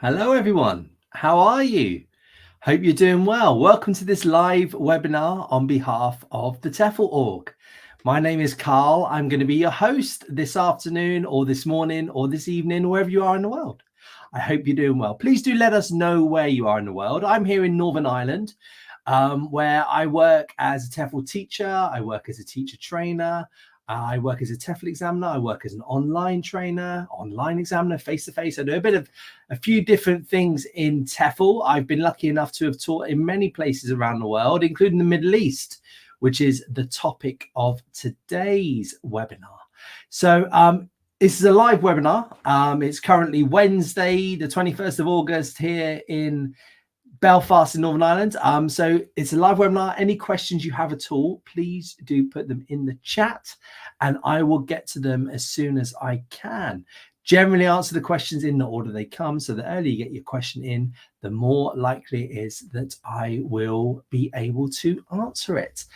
Hello, everyone. How are you? Hope you're doing well. Welcome to this live webinar on behalf of the TEFL org. My name is Carl. I'm going to be your host this afternoon or this morning or this evening, wherever you are in the world. I hope you're doing well. Please do let us know where you are in the world. I'm here in Northern Ireland, where I work as a TEFL teacher. I work as a teacher trainer. I work as a TEFL examiner. I work as an online trainer, online examiner, face-to-face. I do a few different things in TEFL. I've been lucky enough to have taught in many places around the world, including the Middle East, which is the topic of today's webinar. So this is a live webinar. It's currently Wednesday, the 21st of August here in Belfast in Northern Ireland. So it's a live webinar. Any questions you have at all, please do put them in the chat and I will get to them as soon as I can. Generally answer the questions in the order they come. So the earlier you get your question in, the more likely it is that I will be able to answer it.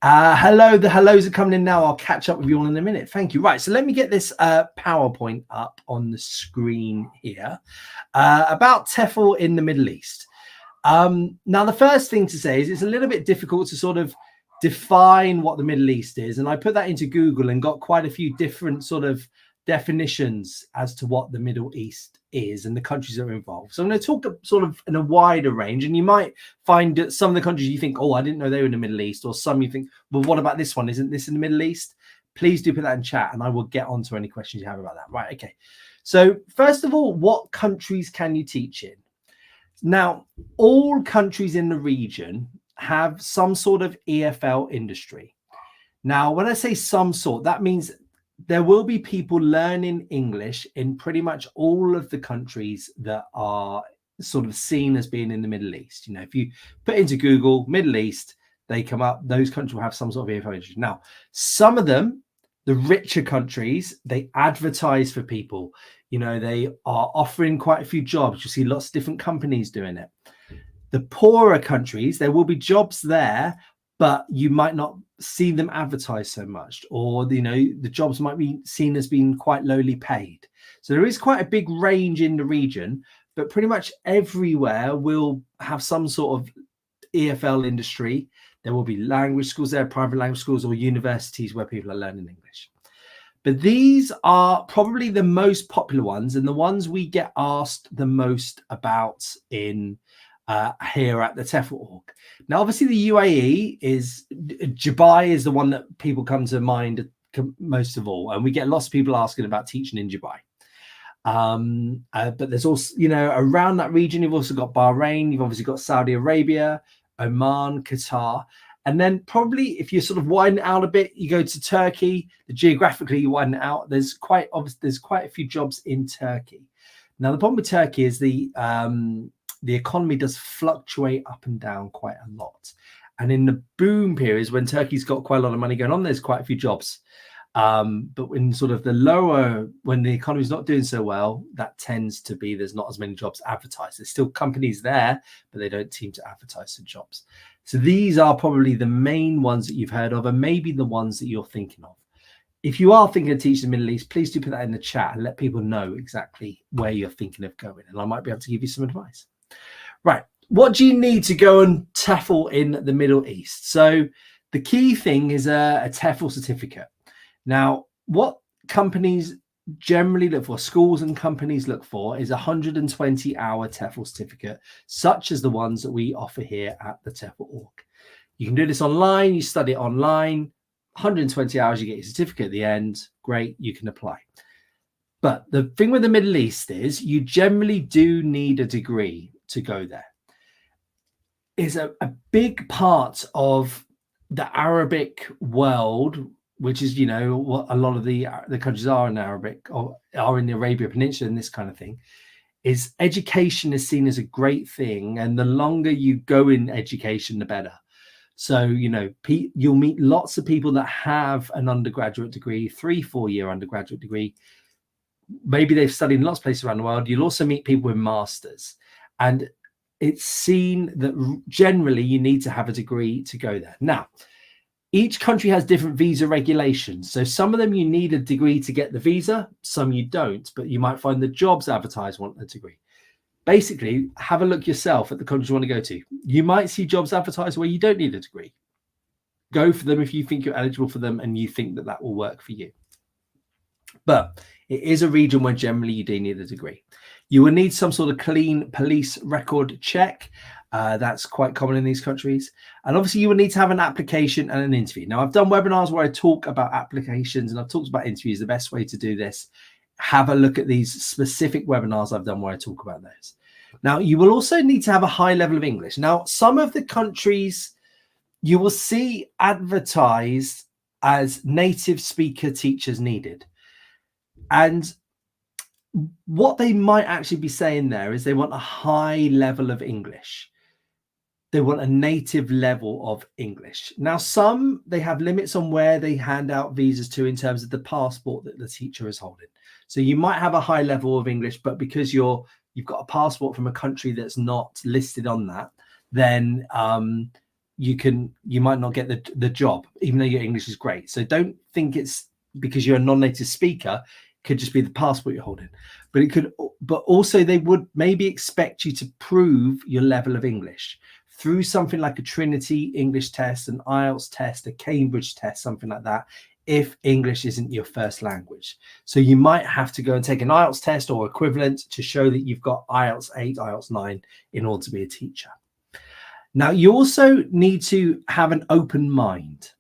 Hello, the hellos are coming in now. I'll catch up with you all in a minute. Thank you. Right, so let me get this PowerPoint up on the screen here about TEFL in the Middle East. Now, the first thing to say is it's a little bit difficult to sort of define what the Middle East is. And I put that into Google and got quite a few different sort of definitions as to what the Middle East is and the countries that are involved. So I'm going to talk sort of in a wider range. And you might find that some of the countries you think, oh, I didn't know they were in the Middle East. Or some you think, well, what about this one? Isn't this in the Middle East? Please do put that in chat and I will get on to any questions you have about that. Right. Okay. So first of all, what countries can you teach in? Now, all countries in the region have some sort of EFL industry. Now, when I say some sort, that means there will be people learning English in pretty much all of the countries that are sort of seen as being in the Middle East. You know, if you put into Google Middle East, they come up, those countries will have some sort of EFL industry. Now, some of them, the richer countries, they advertise for people. You know, they are offering quite a few jobs. You see lots of different companies doing it. The poorer countries, there will be jobs there, but you might not see them advertised so much, or, you know, the jobs might be seen as being quite lowly paid. So there is quite a big range in the region, but pretty much everywhere will have some sort of EFL industry. There will be language schools there, private language schools, or universities where people are learning English. But these are probably the most popular ones and the ones we get asked the most about in here at the TEFL org. Now, obviously, the UAE is Dubai is the one that people come to mind most of all, and we get lots of people asking about teaching in Dubai. But there's also, you know, around that region, you've also got Bahrain, you've obviously got Saudi Arabia, Oman, Qatar. And then probably if you sort of widen it out a bit, you go to Turkey. Geographically, you widen it out. There's quite a few jobs in Turkey. Now, the problem with Turkey is the economy does fluctuate up and down quite a lot. And in the boom periods, when Turkey's got quite a lot of money going on, there's quite a few jobs. But in sort of the lower, when the economy's not doing so well, that tends to be there's not as many jobs advertised. There's still companies there, but they don't seem to advertise the jobs. So these are probably the main ones that you've heard of, and maybe the ones that you're thinking of. If you are thinking of teaching the Middle East, please do put that in the chat and let people know exactly where you're thinking of going, and I might be able to give you some advice. Right. What do you need to go and TEFL in the Middle East? So the key thing is a TEFL certificate. Now, what companies generally look for, schools and companies look for, is a 120-hour TEFL certificate, such as the ones that we offer here at the TEFL org. You can do this online. You study it online. 120 hours, you get your certificate at the end. Great, you can apply. But the thing with the Middle East is you generally do need a degree to go there. It's a big part of the Arabic world, which is, you know, what a lot of the countries are in Arabic or are in the Arabian Peninsula and this kind of thing, is education is seen as a great thing. And the longer you go in education, the better. So, you know, you'll meet lots of people that have an undergraduate degree, 3-4 year undergraduate degree. Maybe they've studied in lots of places around the world. You'll also meet people with masters. And it's seen that generally you need to have a degree to go there. Now, each country has different visa regulations. So some of them you need a degree to get the visa, some you don't, but you might find the jobs advertised want a degree. basically have a look yourself at the countries you want to go to. You might see jobs advertised where you don't need a degree. Go for them if you think you're eligible for them and you think that that will work for you. But it is a region where generally you do need a degree. You will need some sort of clean police record check. That's quite common in these countries. And obviously you will need to have an application and an interview. Now, I've done webinars where I talk about applications and I've talked about interviews. The best way to do this, have a look at these specific webinars I've done where I talk about those. Now, you will also need to have a high level of English. Now, some of the countries you will see advertised as native speaker teachers needed. And what they might actually be saying there is they want a high level of English. They want a native level of English. Now, some, they have limits on where they hand out visas to in terms of the passport that the teacher is holding. So you might have a high level of English, but because you've got a passport from a country that's not listed on that, then you might not get the job, even though your English is great. So don't think it's because you're a non-native speaker. Could just be the passport you're holding, but also they would maybe expect you to prove your level of English through something like a Trinity English test, an IELTS test, a Cambridge test, something like that, if English isn't your first language. So you might have to go and take an IELTS test or equivalent to show that you've got IELTS 8, IELTS 9 in order to be a teacher. Now, you also need to have an open mind.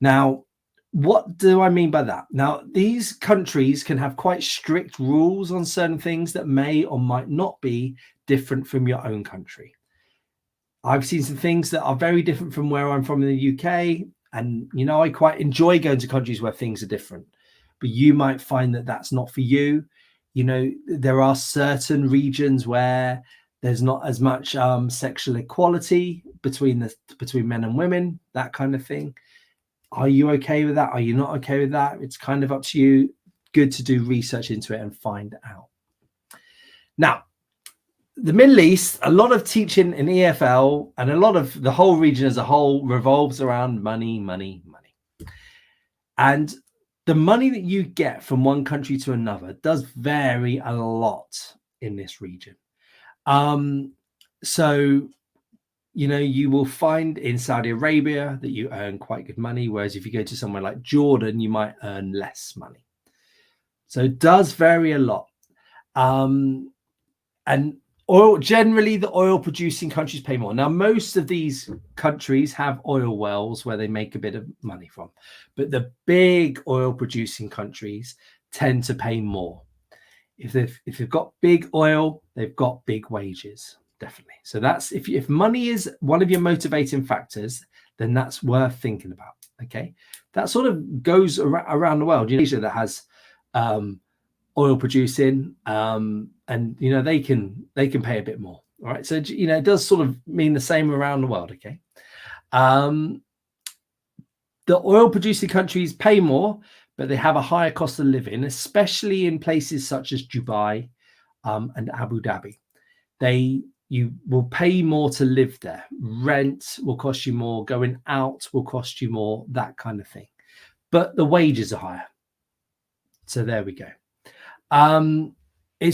Now, what do I mean by that? Now, these countries can have quite strict rules on certain things that may or might not be different from your own country. I've seen some things that are very different from where I'm from in the UK. And, you know, I quite enjoy going to countries where things are different. But you might find that that's not for you. You know, there are certain regions where there's not as much sexual equality between men and women, that kind of thing. Are you okay with that? Are you not okay with that? It's kind of up to you. Good to do research into it and find out. Now, the Middle East, a lot of teaching in EFL and a lot of the whole region as a whole revolves around money, money, money. And the money that you get from one country to another does vary a lot in this region. So, you know, you will find in Saudi Arabia that you earn quite good money, whereas if you go to somewhere like Jordan, you might earn less money. So it does vary a lot. And oil, generally the oil producing countries pay more. Now, most of these countries have oil wells where they make a bit of money from, but the big oil producing countries tend to pay more. If they've got big oil, they've got big wages. Definitely. So that's if money is one of your motivating factors, then that's worth thinking about. Okay, that sort of goes around the world. You know, Asia that has oil producing, and you know they can pay a bit more. All right, so you know it does sort of mean the same around the world. Okay, the oil producing countries pay more, but they have a higher cost of living, especially in places such as Dubai and Abu Dhabi. You will pay more to live there. Rent will cost you more. Going out will cost you more, that kind of thing. But the wages are higher. So there we go. It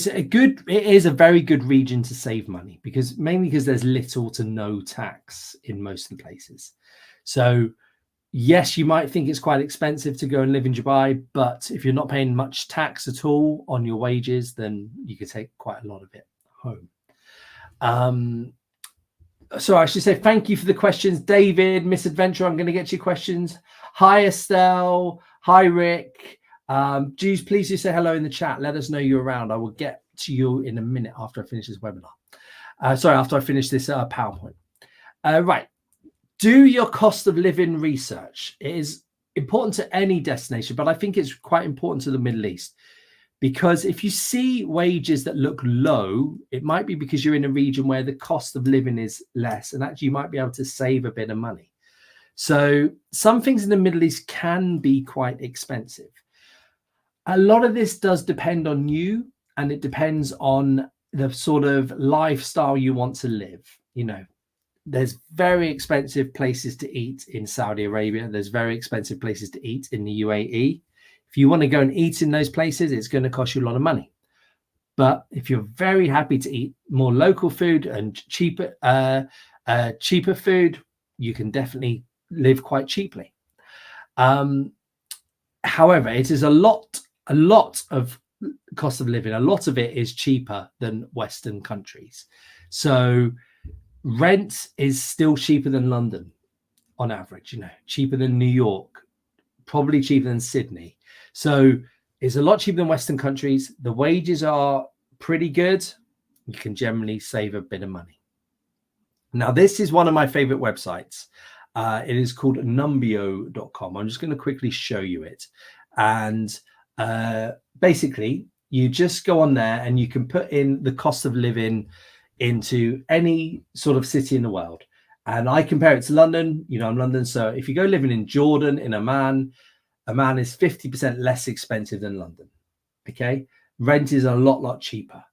is a very good region to save money mainly because there's little to no tax in most of the places. So yes, you might think it's quite expensive to go and live in Dubai, but if you're not paying much tax at all on your wages, then you could take quite a lot of it home. So I should say thank you for the questions, David, Misadventure. I'm going to get to your questions. Hi, Estelle. Hi, Rick. Please do say hello in the chat. Let us know you're around. I will get to you in a minute after I finish this webinar. After I finish this PowerPoint. Right. Do your cost of living research. It is important to any destination, but I think it's quite important to the Middle East. Because if you see wages that look low, it might be because you're in a region where the cost of living is less, and actually you might be able to save a bit of money. So some things in the Middle East can be quite expensive. A lot of this does depend on you, and it depends on the sort of lifestyle you want to live. You know, there's very expensive places to eat in Saudi Arabia. There's very expensive places to eat in the UAE. If you want to go and eat in those places, it's going to cost you a lot of money. But if you're very happy to eat more local food and cheaper food, you can definitely live quite cheaply. However, it is a lot of cost of living. A lot of it is cheaper than Western countries. So rent is still cheaper than London on average, cheaper than New York, probably cheaper than Sydney. So it's a lot cheaper than Western countries. The wages are pretty good. You can generally save a bit of money. Now, this is one of my favorite websites. It is called numbeo.com. I'm just going to quickly show you it. And basically, you just go on there and you can put in the cost of living into any sort of city in the world. And I compare it to London. I'm London. So if you go living in Jordan, in Amman is 50% less expensive than London. Okay. Rent is a lot cheaper.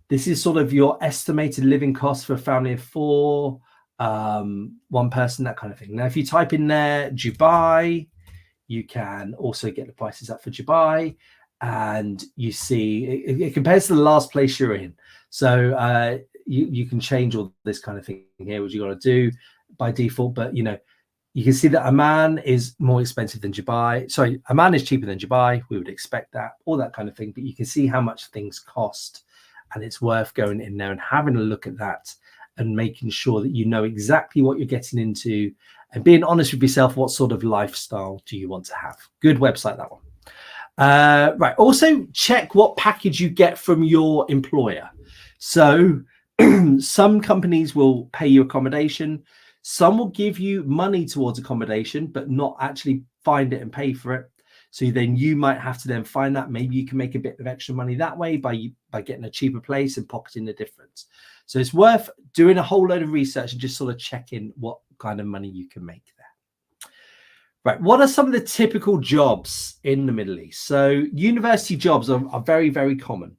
This is sort of your estimated living cost for a family of 4, one person, that kind of thing. Now, if you type in there Dubai, you can also get the prices up for Dubai, and you see it compares to the last place you're in. So you can change all this kind of thing here, which you got to do by default. But you can see that Amman is more expensive than Dubai. Sorry, Amman is cheaper than Dubai. We would expect that, all that kind of thing. But you can see how much things cost, and it's worth going in there and having a look at that and making sure that you know exactly what you're getting into and being honest with yourself. What sort of lifestyle do you want to have? Good website, that one. Right. Also, check what package you get from your employer. So some companies will pay you accommodation. Some will give you money towards accommodation, but not actually find it and pay for it. So then you might have to then find that. Maybe you can make a bit of extra money that way by getting a cheaper place and pocketing the difference. So it's worth doing a whole load of research and just sort of checking what kind of money you can make there. Right. What are some of the typical jobs in the Middle East? So university jobs are very, very common.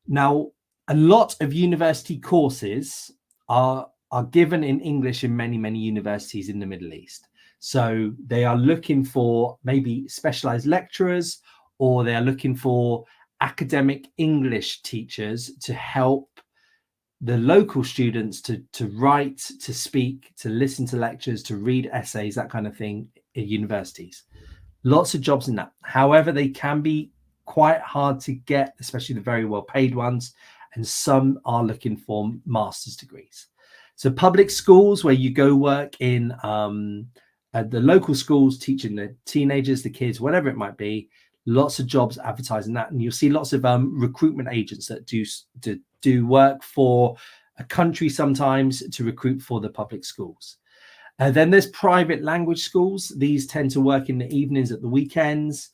Now, a lot of university courses are given in English in many universities in the Middle East. So they are looking for maybe specialized lecturers, or they are looking for academic English teachers to help the local students to write, to speak, to listen to lectures, to read essays, that kind of thing at universities. Lots of jobs in that. However, they can be quite hard to get, especially the very well paid ones. And some are looking for master's degrees. So public schools, where you go work in at the local schools, teaching the teenagers, the kids, whatever it might be, lots of jobs advertising that. And you'll see lots of recruitment agents that do work for a country sometimes to recruit for the public schools. Then there's private language schools. These tend to work in the evenings, at the weekends.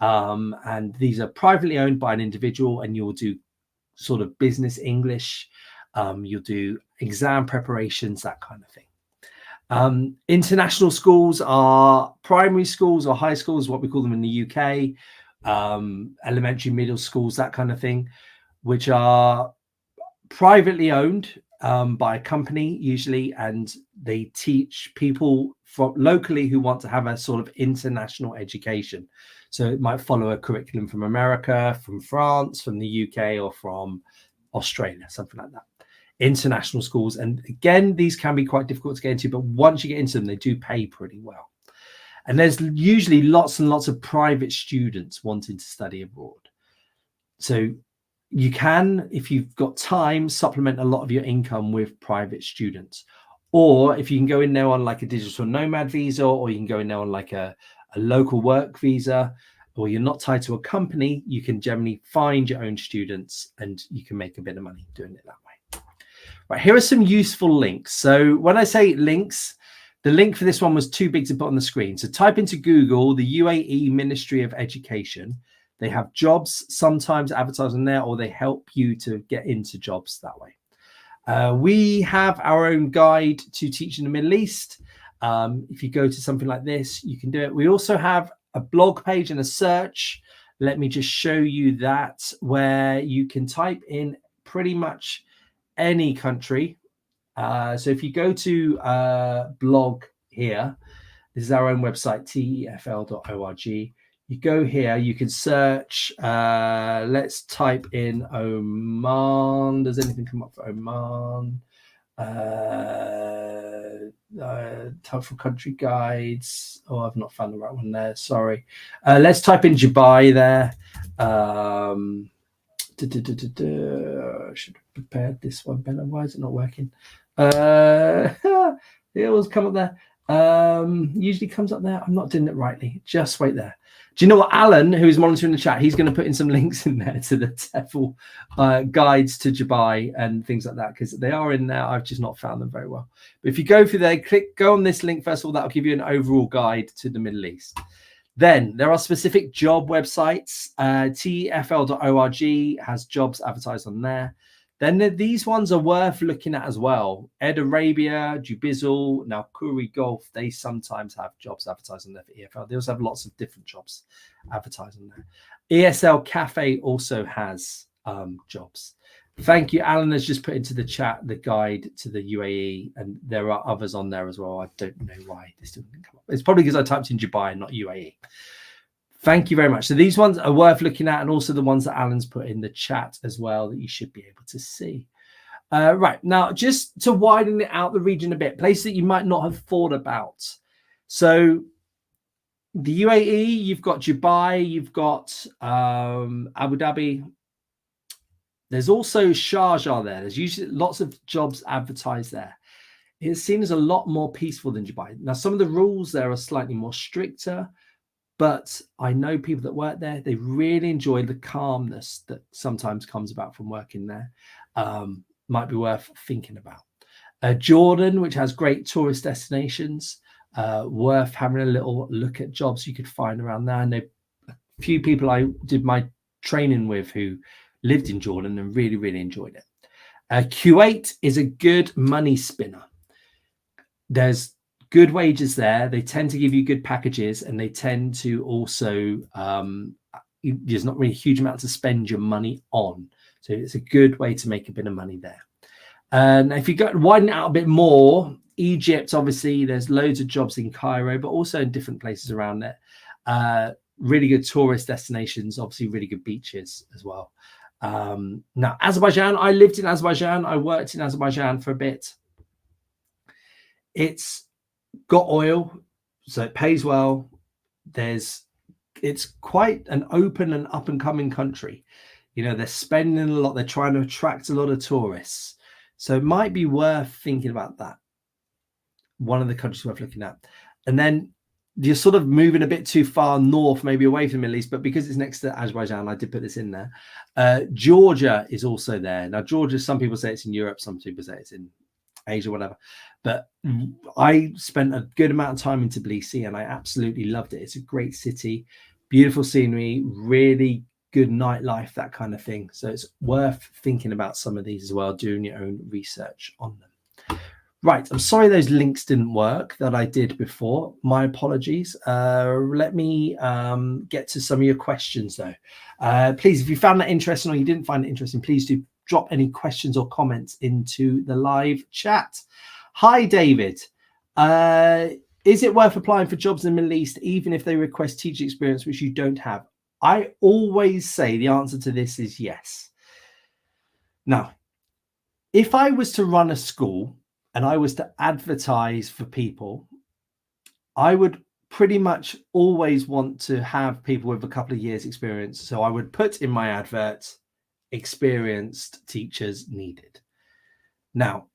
And these are privately owned by an individual, and you'll do sort of business English. You'll do exam preparations, that kind of thing. International schools are primary schools or high schools, what we call them in the UK, elementary, middle schools, that kind of thing, which are privately owned by a company usually, and they teach people from locally who want to have a sort of international education. So it might follow a curriculum from America, from France, from the UK, or from Australia, something like that. International schools. And again, these can be quite difficult to get into, but once you get into them, they do pay pretty well. And there's usually lots and lots of private students wanting to study abroad. So you can, if you've got time, supplement a lot of your income with private students. Or if you can go in there on like a digital nomad visa, or you can go in there on like a local work visa, or you're not tied to a company, you can generally find your own students and you can make a bit of money doing it that way. Right, here are some useful links. So when I say links, the link for this one was too big to put on the screen. So type into Google the UAE Ministry of Education. They have jobs sometimes advertised on there, or they help you to get into jobs that way. We have our own guide to teaching the Middle East. If you go to something like this, you can do it. We also have a blog page and a search. Let me just show you that, where you can type in pretty much any country. So if you go to blog here, this is our own website, TEFL.org. you go here, you can search. Let's type in Oman. Does anything come up for Oman? TEFL country guides. Oh, I've not found the right one there. Sorry. Let's type in Dubai there. I should have prepared this one better. Why is it not working? It always come up there. Usually comes up there. I'm not doing it rightly. Just wait there. Do you know what, Alan, who's monitoring the chat, he's going to put in some links in there to the TEFL guides to Dubai and things like that, because they are in there. I've just not found them very well. But if you go through there, go on this link first of all. That'll give you an overall guide to the Middle East. Then there are specific job websites. TEFL.org has jobs advertised on there. Then these ones are worth looking at as well. Ed Arabia, Jubizzle, now Kuri Golf, they sometimes have jobs advertised on there for EFL. They also have lots of different jobs advertised on there. ESL Cafe also has jobs. Thank you. Alan has just put into the chat the guide to the UAE, and there are others on there as well. I don't know why this didn't come up. It's probably because I typed in Dubai and not UAE. Thank you very much. So these ones are worth looking at, and also the ones that Alan's put in the chat as well that you should be able to see. Right, now just to widen it out the region a bit, places that you might not have thought about. So the UAE, you've got Dubai, you've got Abu Dhabi. There's also Sharjah there. There's usually lots of jobs advertised there. It's seen as a lot more peaceful than Dubai. Now, some of the rules there are slightly more stricter, but I know people that work there, they really enjoy the calmness that sometimes comes about from working there. Might be worth thinking about. Jordan, which has great tourist destinations, worth having a little look at jobs you could find around there. I know a few people I did my training with who lived in Jordan and really, really enjoyed it. Kuwait is a good money spinner. There's good wages there. They tend to give you good packages, and they tend to also, there's not really a huge amount to spend your money on. So it's a good way to make a bit of money there. And if you go widen it out a bit more, Egypt, obviously, there's loads of jobs in Cairo, but also in different places around it. Really good tourist destinations, obviously really good beaches as well. Now, Azerbaijan, I lived in Azerbaijan. I worked in Azerbaijan for a bit. It's got oil, so it pays well. It's quite an open and up and coming country. You know, they're spending a lot. They're trying to attract a lot of tourists. So it might be worth thinking about that. One of the countries worth looking at. And then you're sort of moving a bit too far north, maybe away from the Middle East, but because it's next to Azerbaijan, I did put this in there. Georgia is also there. Now, Georgia, some people say it's in Europe, some people say it's in Asia, whatever. But I spent a good amount of time in Tbilisi, and I absolutely loved it. It's a great city, beautiful scenery, really good nightlife, that kind of thing. So it's worth thinking about some of these as well, doing your own research on them. Right, I'm sorry those links didn't work that I did before. My apologies. Let me get to some of your questions, though. Please, if you found that interesting or you didn't find it interesting, please do drop any questions or comments into the live chat. Hi, David. Is it worth applying for jobs in the Middle East, even if they request teaching experience, which you don't have? I always say the answer to this is yes. Now, if I was to run a school and I was to advertise for people, I would pretty much always want to have people with a couple of years experience. So I would put in my advert, experienced teachers needed. Now,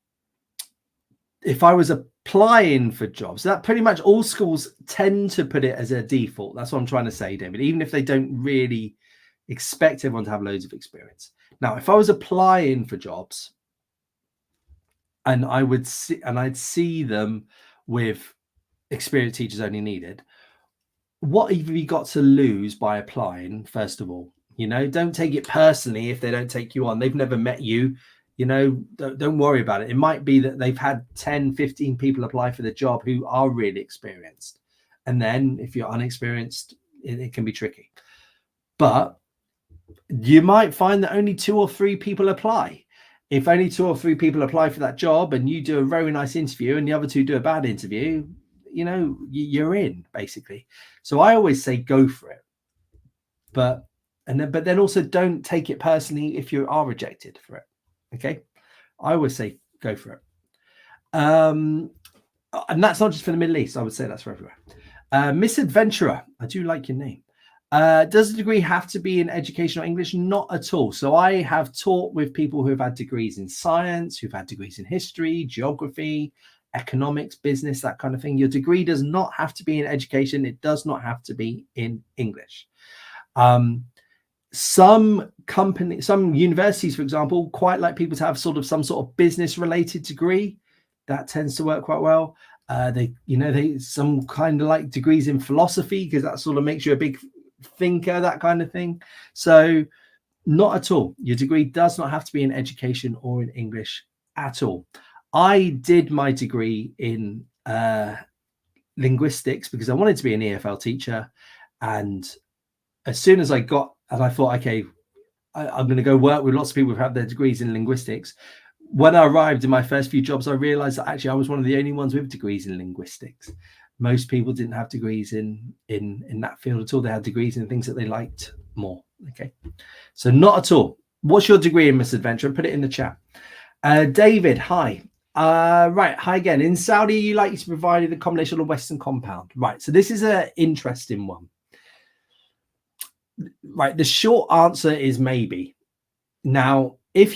if I was applying for jobs, that pretty much all schools tend to put it as a default. That's what I'm trying to say, David, even if they don't really expect everyone to have loads of experience. Now, if I was applying for jobs and I'd see them with experienced teachers only needed, what have you got to lose by applying? First of all, you know, don't take it personally if they don't take you on. They've never met you. You know, don't worry about it. It might be that they've had 10, 15 people apply for the job who are really experienced. And then if you're unexperienced, it can be tricky. But you might find that only 2 or 3 people apply. If only 2 or 3 people apply for that job and you do a very nice interview and the other 2 do a bad interview, you know, you're in, basically. So I always say go for it. but then also don't take it personally if you are rejected for it. Okay, I always say go for it. And that's not just for the Middle East. I would say that's for everywhere. Misadventurer, I do like your name. Does a degree have to be in education or English? Not at all. So I have taught with people who have had degrees in science, who've had degrees in history, geography, economics, business, that kind of thing. Your degree does not have to be in education. It does not have to be in English. Some universities, for example, quite like people to have some sort of business related degree. That tends to work quite well. They some kind of like degrees in philosophy, because that sort of makes you a big thinker, that kind of thing. So not at all. Your degree does not have to be in education or in English at all. I did my degree in linguistics because I wanted to be an EFL teacher, and as soon as I thought, okay, I'm going to go work with lots of people who have their degrees in linguistics. When I arrived in my first few jobs, I realized that actually I was one of the only ones with degrees in linguistics. Most people didn't have degrees in that field at all. They had degrees in things that they liked more. Okay, so not at all. What's your degree in misadventure? Put it in the chat. David, hi. Right, hi again. In Saudi, you like to provide the combination of Western compound. Right, so this is an interesting one. Right, the short answer is maybe. Now, it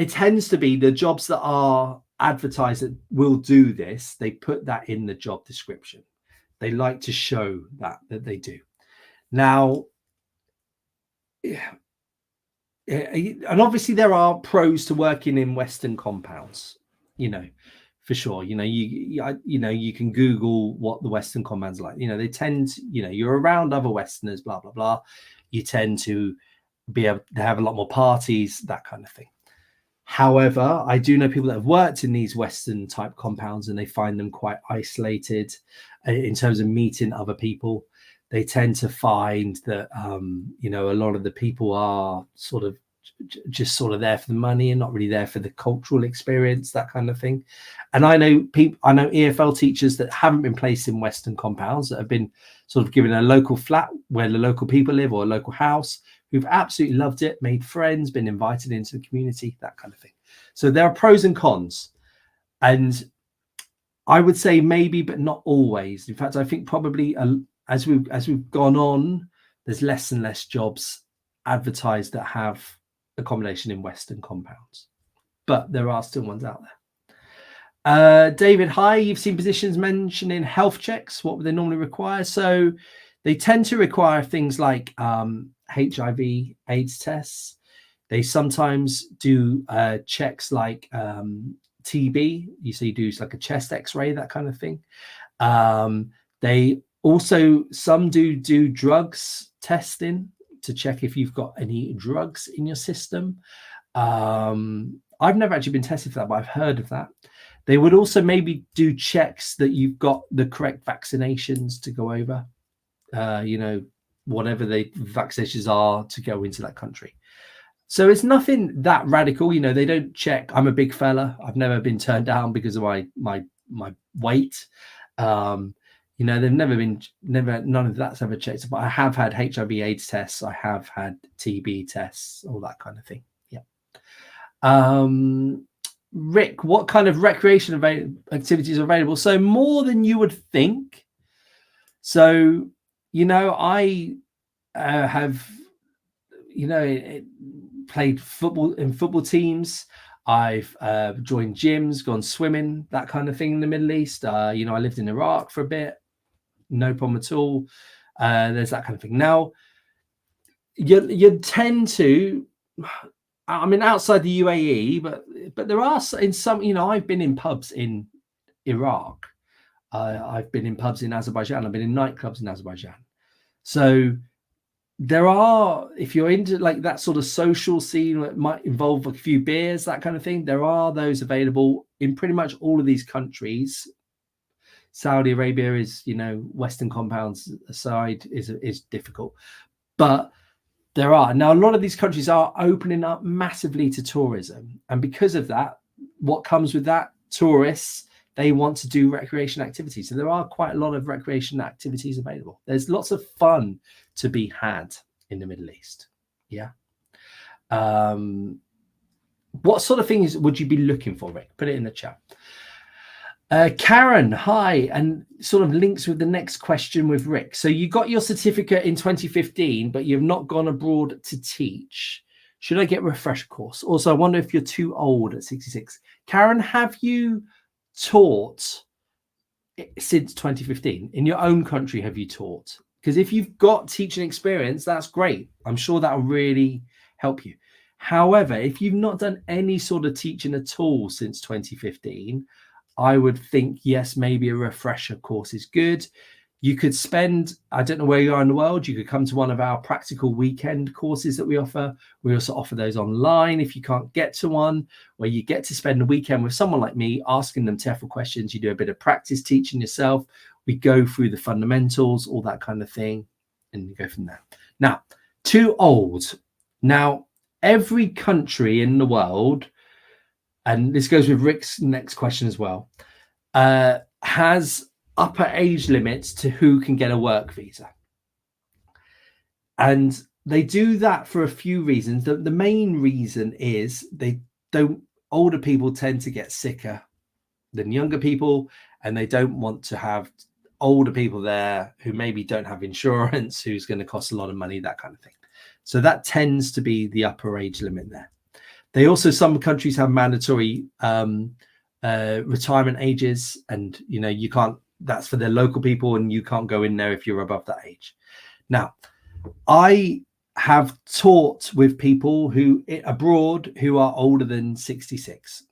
tends to be the jobs that are advertised that will do this, they put that in the job description. They like to show that they do. Now, and obviously there are pros to working in Western compounds, for sure. You can Google what the Western compounds are like. They tend to, you're around other Westerners, blah blah blah. You tend to be able to have a lot more parties, that kind of thing. However, I do know people that have worked in these Western type compounds and they find them quite isolated in terms of meeting other people. They tend to find that, a lot of the people are just there for the money and not really there for the cultural experience, that kind of thing. And I know EFL teachers that haven't been placed in Western compounds, that have been sort of given a local flat where the local people live, or a local house, who've absolutely loved it, made friends, been invited into the community, that kind of thing. So there are pros and cons. And I would say maybe, but not always. In fact, I think probably as we've gone on, there's less and less jobs advertised that have accommodation in Western compounds. But there are still ones out there. David, hi. You've seen positions mentioning health checks. What would they normally require? So they tend to require things like HIV, AIDS tests. They sometimes do checks like TB. You do like a chest X-ray, that kind of thing. They also, some do drugs testing to check if you've got any drugs in your system. I've never actually been tested for that, but I've heard of that. They would also maybe do checks that you've got the correct vaccinations to go over, whatever the vaccinations are to go into that country. So it's nothing that radical. They don't check. I'm a big fella. I've never been turned down because of my weight. They've none of that's ever checked. But I have had HIV AIDS tests. I have had TB tests, all that kind of thing. Yeah. Rick, what kind of recreation activities are available? So more than you would think. So, I have, played football in football teams. I've joined gyms, gone swimming, that kind of thing in the Middle East. I lived in Iraq for a bit. No problem at all. There's that kind of thing. Now, you tend to, outside the UAE, but there are in some, I've been in pubs in Iraq. I've been in pubs in Azerbaijan. I've been in nightclubs in Azerbaijan. So there are, if you're into like that sort of social scene that might involve a few beers, that kind of thing, there are those available in pretty much all of these countries. Saudi Arabia is, Western compounds aside, is difficult, but there are. Now, a lot of these countries are opening up massively to tourism. And because of that, what comes with that? Tourists, they want to do recreation activities. So there are quite a lot of recreation activities available. There's lots of fun to be had in the Middle East. Yeah. What sort of things would you be looking for, Rick? Put it in the chat. Karen, hi, and sort of links with the next question with Rick. So you got your certificate in 2015, but you've not gone abroad to teach. Should I get a refresher course? Also, I wonder if you're too old at 66. Karen, have you taught since 2015? In your own country, have you taught? Because if you've got teaching experience, that's great. I'm sure that'll really help you. However, if you've not done any sort of teaching at all since 2015, I would think, yes, maybe a refresher course is good. You could spend, I don't know where you are in the world, you could come to one of our practical weekend courses that we offer. We also offer those online if you can't get to one, where you get to spend a weekend with someone like me, asking them TEFL questions. You do a bit of practice teaching yourself. We go through the fundamentals, all that kind of thing, and you go from there. Now, too old. Now, every country in the world, and this goes with Rick's next question as well, has upper age limits to who can get a work visa. And they do that for a few reasons. The main reason is older people tend to get sicker than younger people, and they don't want to have older people there who maybe don't have insurance, who's going to cost a lot of money, that kind of thing. So that tends to be the upper age limit there. They also, some countries have mandatory retirement ages, and you can't, that's for their local people, and you can't go in there if you're above that age. Now, I have taught with people who abroad who are older than 66,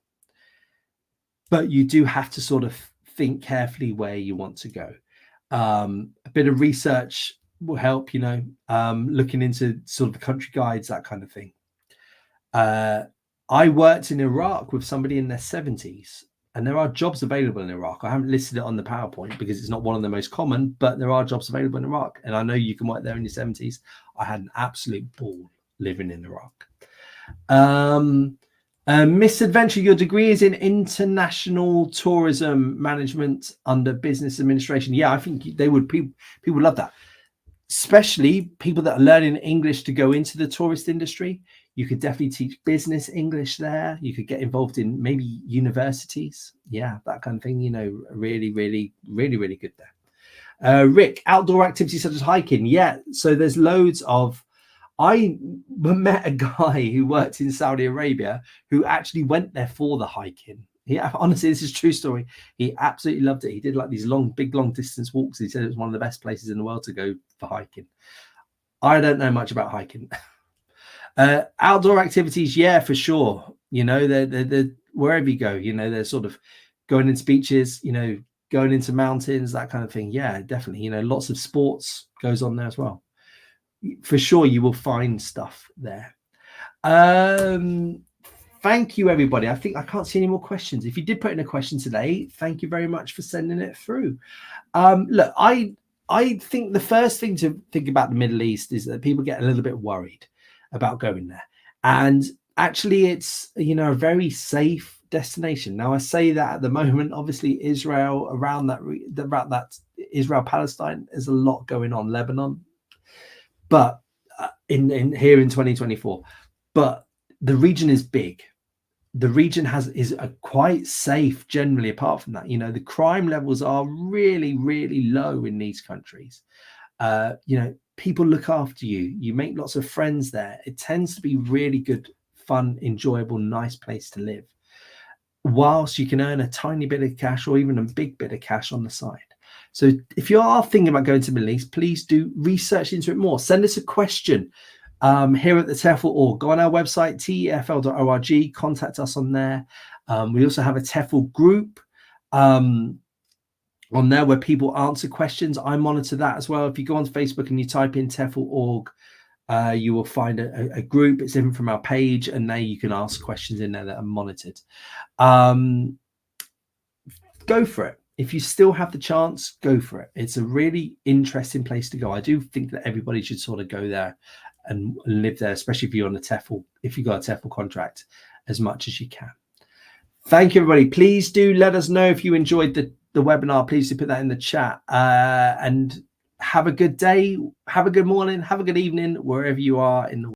but you do have to sort of think carefully where you want to go. A bit of research will help, looking into sort of the country guides, that kind of thing. I worked in Iraq with somebody in their 70s, and there are jobs available in Iraq. I haven't listed it on the PowerPoint because it's not one of the most common, but there are jobs available in Iraq. And I know you can work there in your 70s. I had an absolute ball living in Iraq. Misadventure, your degree is in international tourism management under business administration. Yeah, I think they would, people love that. Especially people that are learning English to go into the tourist industry. You could definitely teach business English there. You could get involved in maybe universities. Yeah, that kind of thing, really, really, really, really good there. Rick, outdoor activities such as hiking. Yeah, so there's loads of, I met a guy who worked in Saudi Arabia who actually went there for the hiking. Yeah, honestly, this is a true story. He absolutely loved it. He did like these big long distance walks. He said it was one of the best places in the world to go for hiking. I don't know much about hiking. Outdoor activities, yeah, for sure. They're wherever you go, they're sort of going into beaches, going into mountains, that kind of thing. Yeah, definitely. Lots of sports goes on there as well. For sure, you will find stuff there. Thank you, everybody. I think I can't see any more questions. If you did put in a question today, thank you very much for sending it through. Look, I think the first thing to think about the Middle East is that people get a little bit worried about going there. And actually, it's, a very safe destination. Now, I say that at the moment, obviously, Israel, around that Israel-Palestine, there's a lot going on, Lebanon. But in here in 2024, but the region is big. The region is quite safe generally. Apart from that, the crime levels are really, really low in these countries. People look after you. You make lots of friends there. It tends to be really good, fun, enjoyable, nice place to live. Whilst you can earn a tiny bit of cash or even a big bit of cash on the side. So if you are thinking about going to the Middle East, please do research into it more. Send us a question here at the TEFL org. Go on our website, tefl.org. Contact us on there. We also have a TEFL group on there where people answer questions. I monitor that as well. If you go on Facebook and you type in TEFL org, you will find a group. It's different from our page, and there you can ask questions in there that are monitored. Go for it. If you still have the chance, go for it. It's a really interesting place to go. I do think that everybody should sort of go there and live there, especially if you're on a TEFL, if you've got a TEFL contract, as much as you can. Thank you, everybody. Please do let us know if you enjoyed the webinar. Please do put that in the chat. And have a good day. Have a good morning. Have a good evening, wherever you are in the world.